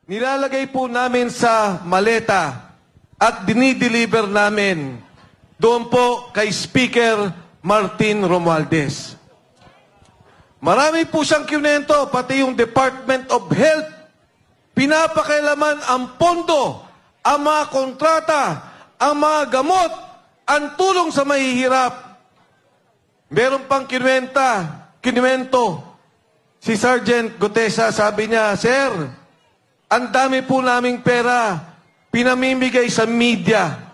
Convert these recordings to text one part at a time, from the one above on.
nilalagay po namin sa maleta at dinideliver namin doon po kay Speaker Martin Romualdez. Marami po siyang kinento, pati yung Department of Health. Pinapakailaman ang pondo, ang mga kontrata, ang mga gamot, ang tulong sa mahihirap. Meron pang kinuwento. Si Sergeant Gutesa, sabi niya, Sir, ang dami po naming pera, pinamimigay sa media.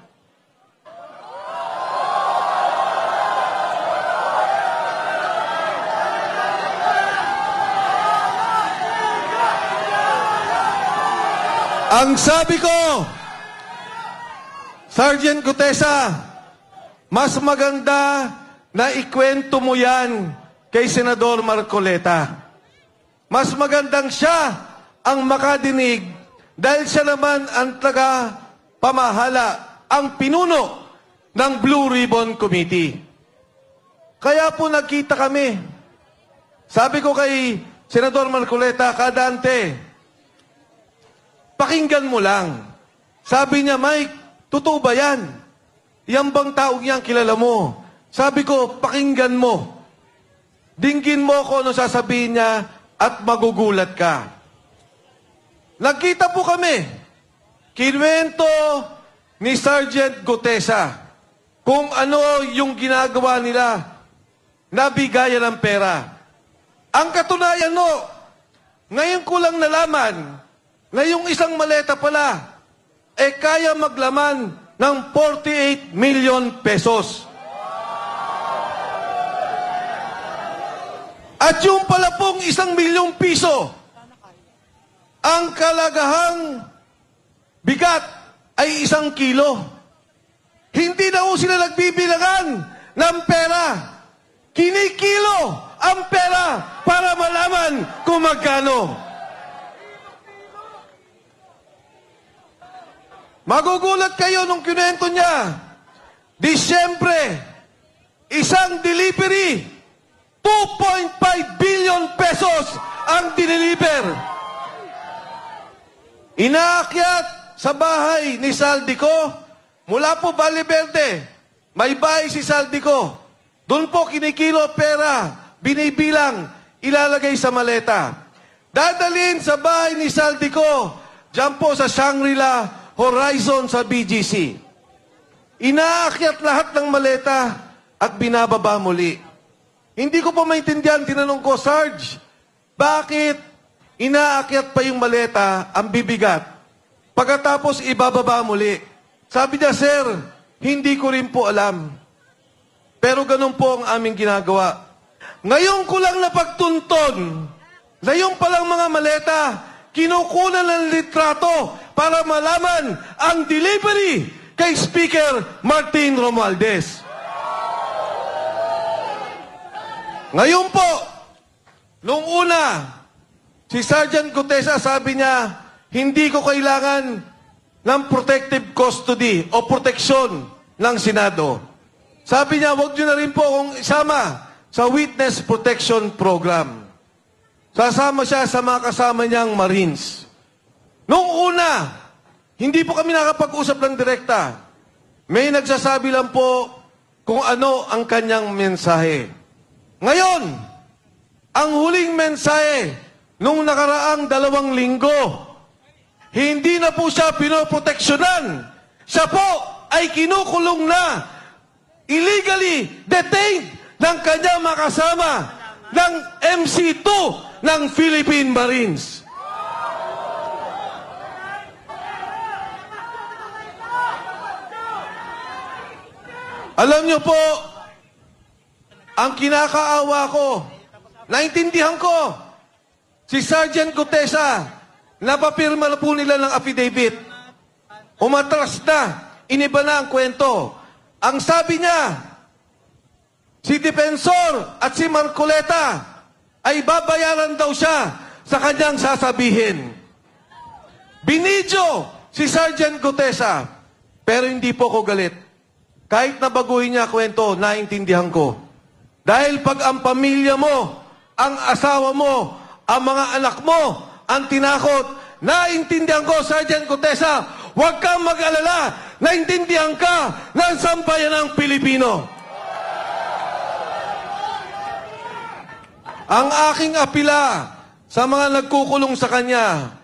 Ang sabi ko, Sergeant Gutesa, mas maganda na ikwento mo yan kay Senador Marcoleta. Mas magandang siya ang makadinig dahil siya naman ang taga-pamahala, ang pinuno ng Blue Ribbon Committee. Kaya po nagkita kami. Sabi ko kay Senador Marcoleta, Kadante, pakinggan mo lang. Sabi niya, Mike, totoo ba yan? Yan bang taong yan kilala mo? Sabi ko, pakinggan mo. Dinggin mo ako ano sasabihin niya at magugulat ka. Nagkita po kami. Kinuwento ni Sergeant Gutesa kung ano yung ginagawa nila na bigayan ng pera. Ang katunayan no, ngayon ko lang nalaman na yung isang maleta pala, kaya maglaman ng 48 million pesos. At yung pala pong 1 milyong piso, ang kalagahang bigat ay 1 kilo. Hindi na sila nagbibilangan ng pera. Kinikilo ang pera para malaman kung magkano. Magugulat kayo nung kinuwento niya. Disyembre, isang delivery, 2.5 billion pesos ang dineliver. Inaakyat sa bahay ni Saldico, mula po Valle Verde, may bahay si Saldico. Doon po kinikilo pera, binibilang, ilalagay sa maleta. Dadalhin sa bahay ni Saldico, dyan po sa Shangri-La Horizon sa BGC. Inaakyat lahat ng maleta at binababa muli. Hindi ko pa maintindihan, tinanong ko, Sarge, bakit inaakyat pa yung maleta, ang bibigat, pagkatapos ibababa muli? Sabi niya, Sir, hindi ko rin po alam. Pero ganun po ang aming ginagawa. Ngayon ko lang napagtunton na yung palang mga maleta, kinukunan ng litrato para malaman ang delivery kay Speaker Martin Romualdez. Ngayon po, nung una, si Sergeant Gutesa sabi niya, hindi ko kailangan ng protective custody o proteksyon ng Senado. Sabi niya, huwag niyo na rin po akong isama sa Witness Protection Program. Sasama siya sa mga kasama niyang Marines. Nung una, hindi po kami nakapag-usap ng direkta. May nagsasabi lang po kung ano ang kanyang mensahe. Ngayon, ang huling mensahe nung nakaraang 2 linggo, hindi na po siya pinoproteksyonan. Siya po ay kinukulong na, illegally detained ng kanyang makasama ng MC2 ng Philippine Marines. Alam niyo po, ang kinakaawa ko, naintindihan ko, si Sergeant Gutesa, napapirma na po nila ng affidavit. Umatras na, iniba na ang kwento. Ang sabi niya, si Defensor at si Marcoleta ay babayaran daw siya sa kanyang sasabihin. Binidyo si Sergeant Gutesa, pero hindi po ko galit. Kahit na baguhin niya kwento, naintindihan ko. Dahil pag ang pamilya mo, ang asawa mo, ang mga anak mo, ang tinakot, naintindihan ko, Sergeant Gutesa, huwag kang mag-alala, naintindihan ka ng sambayanang Pilipino. Ang aking apila sa mga nagkukulong sa kanya,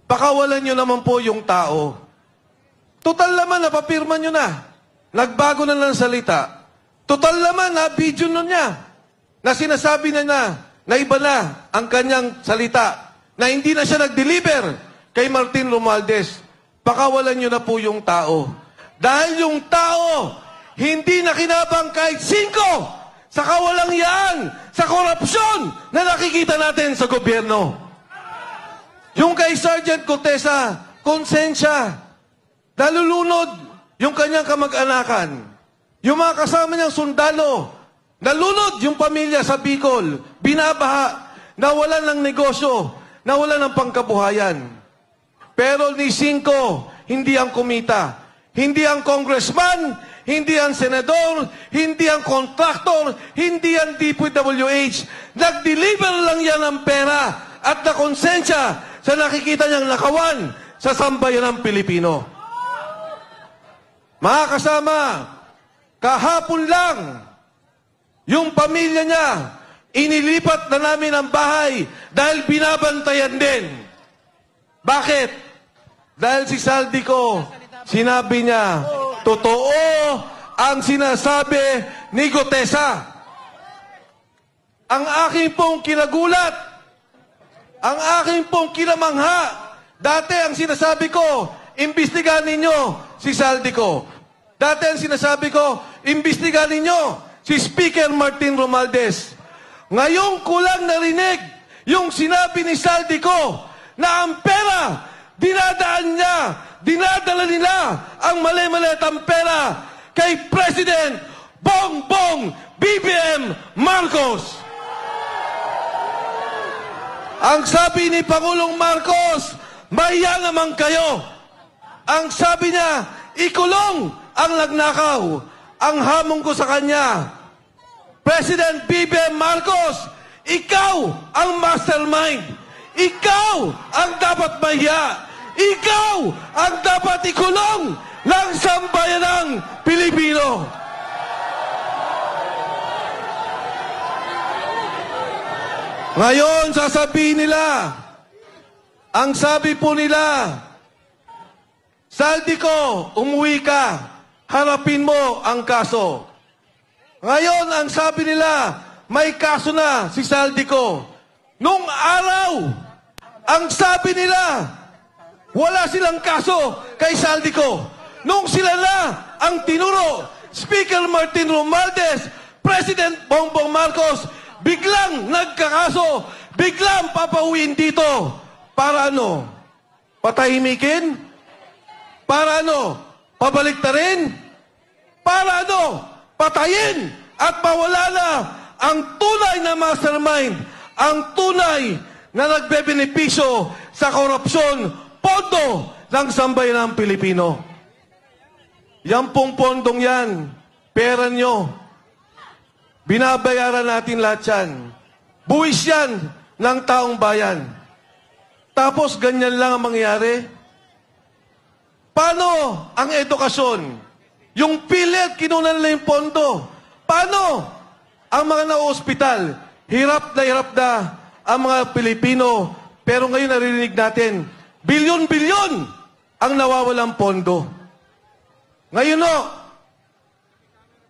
pakawalan nyo naman po yung tao. Total naman, napapirma nyo na. Nagbago na ng salita. Total naman, na-video nun niya. Na sinasabi na iba na ang kanyang salita. Na hindi na siya nag-deliver kay Martin Romualdez. Pakawalan nyo na po yung tao. Dahil yung tao, hindi na kinabang kahit 5 sa kawalangyaan, sa korupsyon na nakikita natin sa gobyerno. Yung kay Sergeant Gutesa, konsensya. Nalulunod yung kanyang kamag-anakan. Yung mga kasama niyang sundalo, nalunod yung pamilya sa Bicol, binabaha, nawalan ng negosyo, nawalan ng pangkabuhayan. Pero ni Cinco, hindi ang kumita. Hindi ang congressman, hindi ang senador, hindi ang kontraktor, hindi ang DPWH. Nag-deliver lang yan ng pera at na konsensya sa nakikita niyang nakawan sa sambayanang Pilipino. Mga kasama, kahapon lang, yung pamilya niya, inilipat na namin ang bahay dahil binabantayan din. Bakit? Dahil si Saldico, sinabi niya, totoo ang sinasabi ni Gutesa. Ang aking pong kinagulat, ang aking pong kinamangha, dati ang sinasabi ko, imbestigahan ninyo si Saldico. Dati ang sinasabi ko, imbestigahan ninyo si Speaker Martin Romualdez. Ngayon ko lang narinig yung sinabi ni Saldico na ang pera, dinadala nila ang mali-malitang pera kay President Bongbong BBM Marcos. Ang sabi ni Pangulong Marcos, mahiya naman kayo. Ang sabi niya, ikulong ang nagnakaw. Ang hamon ko sa kanya, President BBM Marcos, ikaw ang mastermind. Ikaw ang dapat mahiya. Ikaw ang dapat ikulong ng sambayanang Pilipino. Ngayon, sasabihin nila, ang sabi po nila, Saldico, umuwi ka, harapin mo ang kaso. Ngayon, ang sabi nila, may kaso na si Saldico. Nung araw, ang sabi nila, wala silang kaso kay Saldico. Nung sila na ang tinuro, Speaker Martin Romualdez, President Bongbong Marcos, biglang nagkakaso, biglang papauwiin dito. Para ano? Patahimikin? Para ano? Pabaliktarin? Para ano? Patayin at mawala na ang tunay na mastermind, ang tunay na nagbebenepisyo sa korupsyon, pondo ng sambayanang Pilipino. Yan pong pondong yan, pera nyo, binabayaran natin lahat yan. Buwis yan ng taong bayan. Tapos ganyan lang ang mangyayari. Paano ang edukasyon? Yung PhilHealth, kinunan nila yung pondo. Paano ang mga na-hospital? Hirap na ang mga Pilipino. Pero ngayon narinig natin, bilyon-bilyon ang nawawalang pondo. Ngayon no,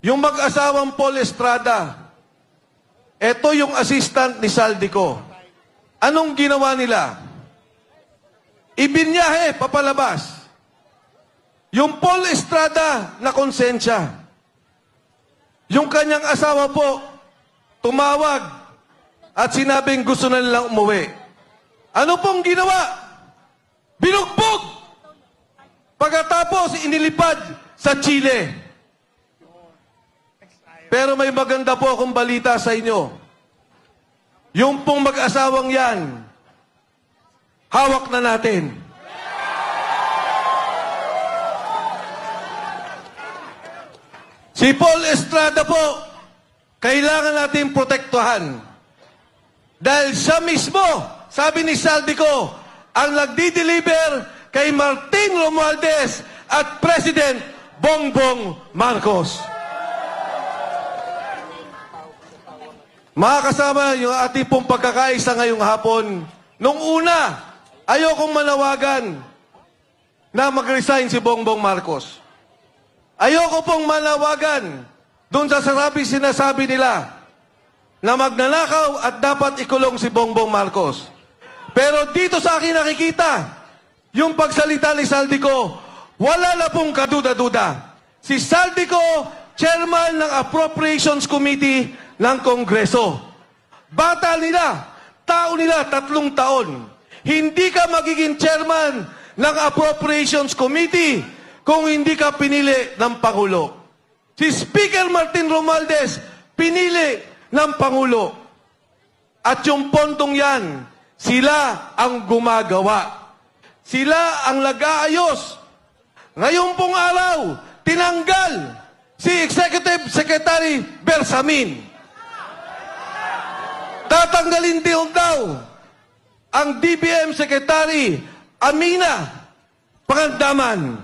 yung mag-asawang Paul Estrada, ito yung assistant ni Saldico. Anong ginawa nila? Ibinyahe, papalabas. Yung Paul Estrada na konsensya. Yung kanyang asawa po, tumawag at sinabing gusto na nilang umuwi. Ano pong ginawa? Binugbog! Pagkatapos, inilipad sa Chile. Pero may maganda po akong balita sa inyo. Yung pong mag-asawang yan, hawak na natin. Si Paul Estrada po, kailangan natin protektuhan. Dahil siya mismo, sabi ni Saldico, ang nagdi-deliver kay Martin Romualdez at President Bongbong Marcos. Mga kasama, yung ating pong pagkakaisa ngayong hapon, nung una, ayokong manawagan na mag-resign si Bongbong Marcos. Ayoko pong manawagan doon sa sinasabi nila na magnanakaw at dapat ikulong si Bongbong Marcos. Pero dito sa akin nakikita, yung pagsalita ni Saldico, wala na pong kaduda-duda. Si Saldico, chairman ng Appropriations Committee ng Kongreso. Bata nila, tao nila, 3 taon. Hindi ka magiging chairman ng Appropriations Committee kung hindi ka pinili ng Pangulo. Si Speaker Martin Romualdez, pinili ng Pangulo. At yung pontong yan, sila ang gumagawa. Sila ang nag-aayos. Ngayon pong araw, tinanggal si Executive Secretary Bersamin. Tatanggalin din daw ang DBM Secretary Amina Pangandaman.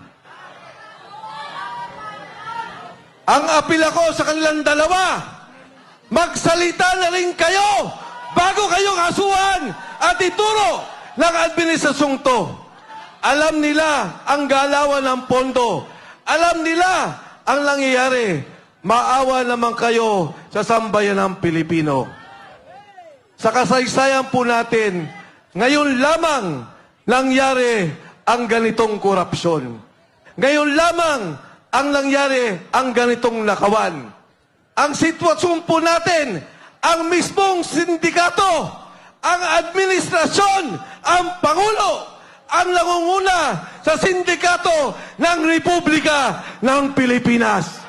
Ang apil ako sa kanilang dalawa, magsalita na rin kayo bago kayo kasuhan at ituro ng administrasyong to. Alam nila ang galawan ng pondo. Alam nila ang nangyayari. Maawa naman kayo sa sambayan ng Pilipino. Sa kasaysayan po natin, ngayon lamang nangyari ang ganitong korupsyon. Ngayon lamang ang nangyari ang ganitong nakawan. Ang sitwasyon po natin, ang mismong sindikato, ang administrasyon, ang Pangulo, ang nangunguna sa sindikato ng Republika ng Pilipinas.